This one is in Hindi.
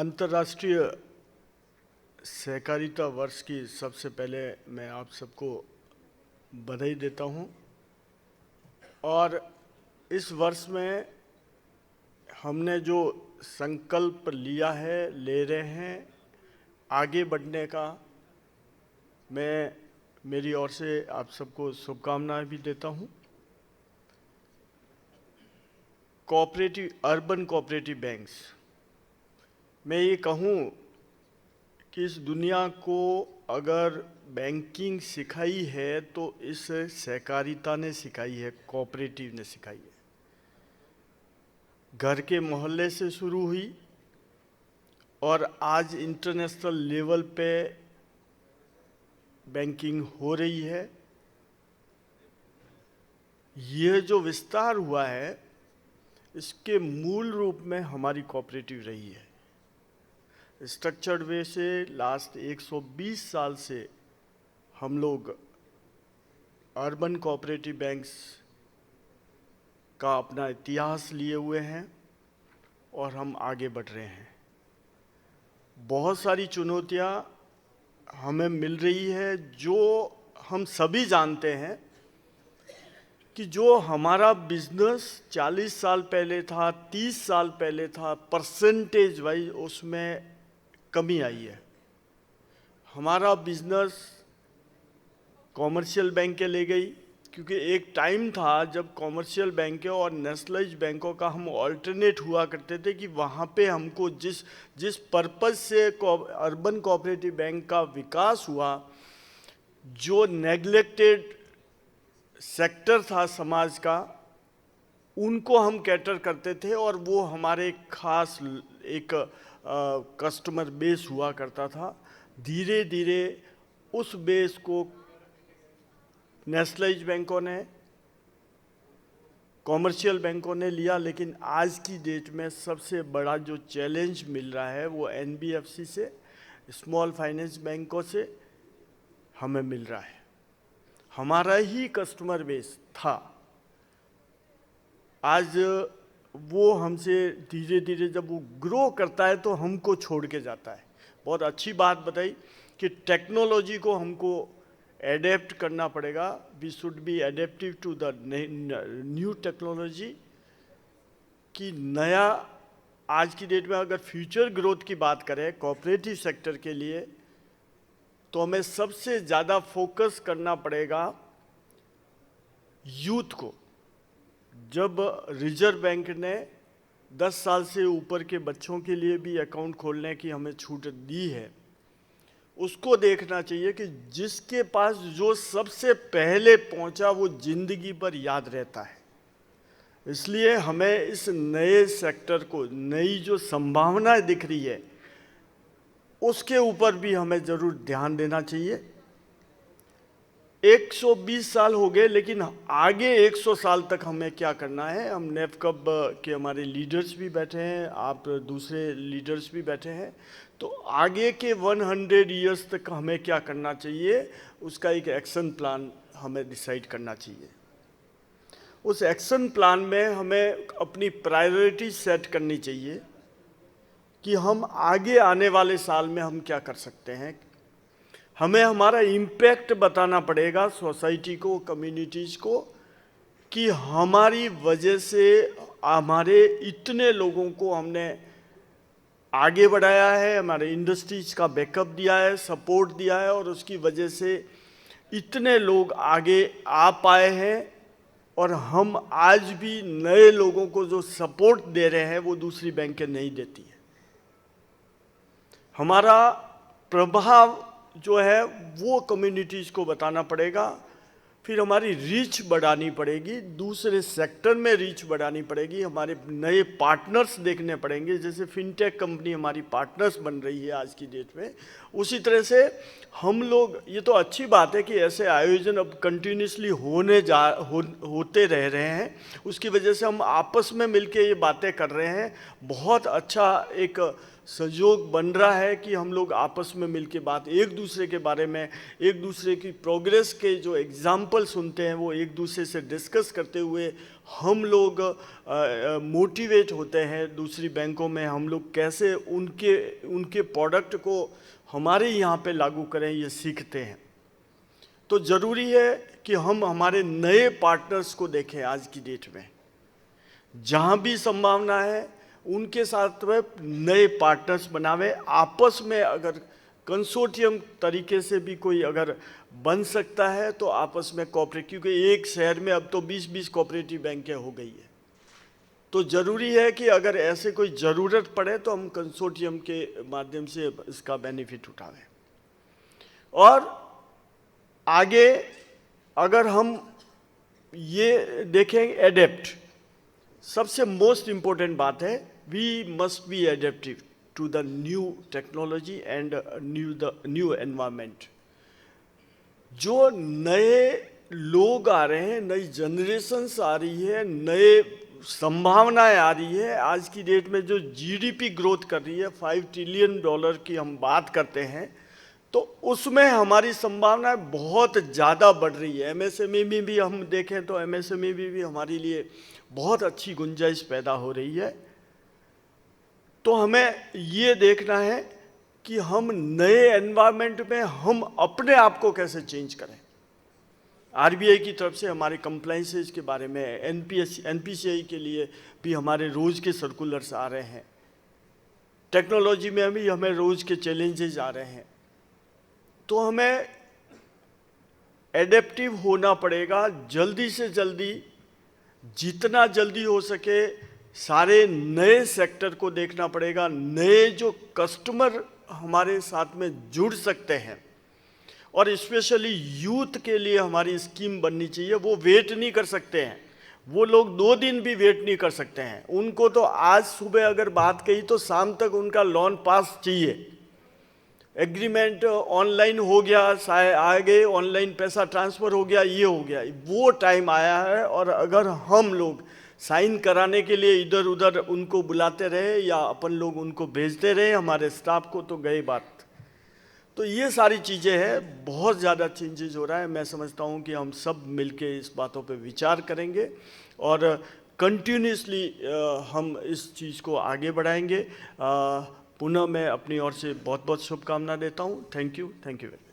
अंतर्राष्ट्रीय सहकारिता वर्ष की सबसे पहले मैं आप सबको बधाई देता हूं। और इस वर्ष में हमने जो संकल्प लिया है, ले रहे हैं आगे बढ़ने का, मैं मेरी ओर से आप सबको शुभकामनाएं भी देता हूं। कोऑपरेटिव, अर्बन कोऑपरेटिव बैंक्स, मैं ये कहूँ कि इस दुनिया को अगर बैंकिंग सिखाई है तो इस सहकारिता ने सिखाई है, कोऑपरेटिव ने सिखाई है। घर के मोहल्ले से शुरू हुई और आज इंटरनेशनल लेवल पे बैंकिंग हो रही है। यह जो विस्तार हुआ है इसके मूल रूप में हमारी कोऑपरेटिव रही है। स्ट्रक्चर्ड वे से लास्ट 120 साल से हम लोग अर्बन कोऑपरेटिव बैंक्स का अपना इतिहास लिए हुए हैं और हम आगे बढ़ रहे हैं। बहुत सारी चुनौतियां हमें मिल रही है, जो हम सभी जानते हैं कि जो हमारा बिजनेस 40 साल पहले था, 30 साल पहले था, परसेंटेज वाइज उसमें कमी आई है। हमारा बिजनेस कॉमर्शियल बैंक ले गई, क्योंकि एक टाइम था जब कॉमर्शियल बैंकों और नेशनलाइज्ड बैंकों का हम ऑल्टरनेट हुआ करते थे कि वहाँ पे हमको जिस पर्पस से अर्बन कोऑपरेटिव बैंक का विकास हुआ, जो नेग्लेक्टेड सेक्टर था समाज का, उनको हम कैटर करते थे और वो हमारे खास एक कस्टमर बेस हुआ करता था। धीरे धीरे उस बेस को नेशनलाइज्ड बैंकों ने, कॉमर्शियल बैंकों ने लिया, लेकिन आज की डेट में सबसे बड़ा जो चैलेंज मिल रहा है वो एनबीएफसी से, स्मॉल फाइनेंस बैंकों से हमें मिल रहा है। हमारा ही कस्टमर बेस था, आज वो हमसे धीरे धीरे जब वो ग्रो करता है तो हमको छोड़ के जाता है। बहुत अच्छी बात बताई कि टेक्नोलॉजी को हमको एडेप्ट करना पड़ेगा। We should be adaptive to the new technology. कि नया आज की डेट में अगर फ्यूचर ग्रोथ की बात करें कोऑपरेटिव सेक्टर के लिए, तो हमें सबसे ज़्यादा फोकस करना पड़ेगा यूथ को। जब रिजर्व बैंक ने 10 साल से ऊपर के बच्चों के लिए भी अकाउंट खोलने की हमें छूट दी है, उसको देखना चाहिए कि जिसके पास जो सबसे पहले पहुंचा वो जिंदगी भर याद रहता है। इसलिए हमें इस नए सेक्टर को, नई जो संभावनाएं दिख रही है, उसके ऊपर भी हमें ज़रूर ध्यान देना चाहिए। 120 साल हो गए, लेकिन आगे 100 साल तक हमें क्या करना है। हम नेफकब के हमारे लीडर्स भी बैठे हैं, आप दूसरे लीडर्स भी बैठे हैं, तो आगे के 100 ईयर्स तक हमें क्या करना चाहिए, उसका एक एक्शन प्लान हमें डिसाइड करना चाहिए। उस एक्शन प्लान में हमें अपनी प्रायोरिटी सेट करनी चाहिए कि हम आगे आने वाले साल में हम क्या कर सकते हैं। हमें हमारा इम्पैक्ट बताना पड़ेगा सोसाइटी को, कम्युनिटीज़ को, कि हमारी वजह से हमारे इतने लोगों को हमने आगे बढ़ाया है, हमारे इंडस्ट्रीज का बैकअप दिया है, सपोर्ट दिया है, और उसकी वजह से इतने लोग आगे आ पाए हैं। और हम आज भी नए लोगों को जो सपोर्ट दे रहे हैं वो दूसरी बैंकें नहीं देती है। हमारा प्रभाव जो है वो कम्युनिटीज़ को बताना पड़ेगा। फिर हमारी रीच बढ़ानी पड़ेगी, दूसरे सेक्टर में रीच बढ़ानी पड़ेगी। हमारे नए पार्टनर्स देखने पड़ेंगे, जैसे फिनटेक कंपनी हमारी पार्टनर्स बन रही है आज की डेट में। उसी तरह से हम लोग, ये तो अच्छी बात है कि ऐसे आयोजन अब कंटिन्यूसली होते रह रहे हैं, उसकी वजह से हम आपस में मिलके ये बातें कर रहे हैं। बहुत अच्छा एक सहयोग बन रहा है कि हम लोग आपस में मिलके बात एक दूसरे के बारे में, एक दूसरे की प्रोग्रेस के जो एग्जाम्पल सुनते हैं वो एक दूसरे से डिस्कस करते हुए हम लोग मोटिवेट होते हैं। दूसरी बैंकों में हम लोग कैसे उनके प्रोडक्ट को हमारे यहाँ पे लागू करें ये सीखते हैं। तो ज़रूरी है कि हम हमारे नए पार्टनर्स को देखें आज की डेट में, जहाँ भी संभावना है उनके साथ में नए पार्टनर्स बनावे। आपस में अगर कंसोर्टियम तरीके से भी कोई अगर बन सकता है तो आपस में कोऑपरेट, क्योंकि एक शहर में अब तो 20-20 कोऑपरेटिव बैंकें हो गई है। तो ज़रूरी है कि अगर ऐसे कोई ज़रूरत पड़े तो हम कंसोर्टियम के माध्यम से इसका बेनिफिट उठावें। और आगे अगर हम ये देखें, एडेप्ट सबसे मोस्ट इम्पोर्टेंट बात है। We must be adaptive to the new technology and new environment. जो नए लोग आ रहे हैं, नई जनरेशन्स आ रही है, नए संभावनाएं आ रही है। आज की डेट में जो जीडीपी ग्रोथ कर रही है, $5 ट्रिलियन की हम बात करते हैं, तो उसमें हमारी संभावनाएं बहुत ज़्यादा बढ़ रही है। एमएसएमई में भी हम देखें तो एमएसएमई भी हमारे लिए बहुत अच्छी गुंजाइश पैदा हो रही है। तो हमें ये देखना है कि हम नए एनवायरनमेंट में हम अपने आप को कैसे चेंज करें। आरबीआई की तरफ से हमारे कंप्लाइंसेस के बारे में, एनपीसीआई के लिए भी हमारे रोज़ के सर्कुलर्स आ रहे हैं। टेक्नोलॉजी में भी हमें रोज़ के चैलेंजेस आ रहे हैं। तो हमें एडेप्टिव होना पड़ेगा, जल्दी से जल्दी, जितना जल्दी हो सके सारे नए सेक्टर को देखना पड़ेगा। नए जो कस्टमर हमारे साथ में जुड़ सकते हैं, और स्पेशली यूथ के लिए हमारी स्कीम बननी चाहिए। वो वेट नहीं कर सकते हैं, वो लोग 2 दिन भी वेट नहीं कर सकते हैं। उनको तो आज सुबह अगर बात कही तो शाम तक उनका लोन पास चाहिए। एग्रीमेंट ऑनलाइन हो गया, आगे ऑनलाइन पैसा ट्रांसफ़र हो गया, ये हो गया, वो टाइम आया है। और अगर हम लोग साइन कराने के लिए इधर उधर उनको बुलाते रहे या अपन लोग उनको भेजते रहे हमारे स्टाफ को, तो गई बात। तो ये सारी चीज़ें हैं, बहुत ज़्यादा चेंजेस हो रहा है। मैं समझता हूँ कि हम सब मिलके इस बातों पे विचार करेंगे और कंटिन्यूसली हम इस चीज़ को आगे बढ़ाएंगे। पुनः मैं अपनी ओर से बहुत बहुत शुभकामना देता हूँ। Thank you very much.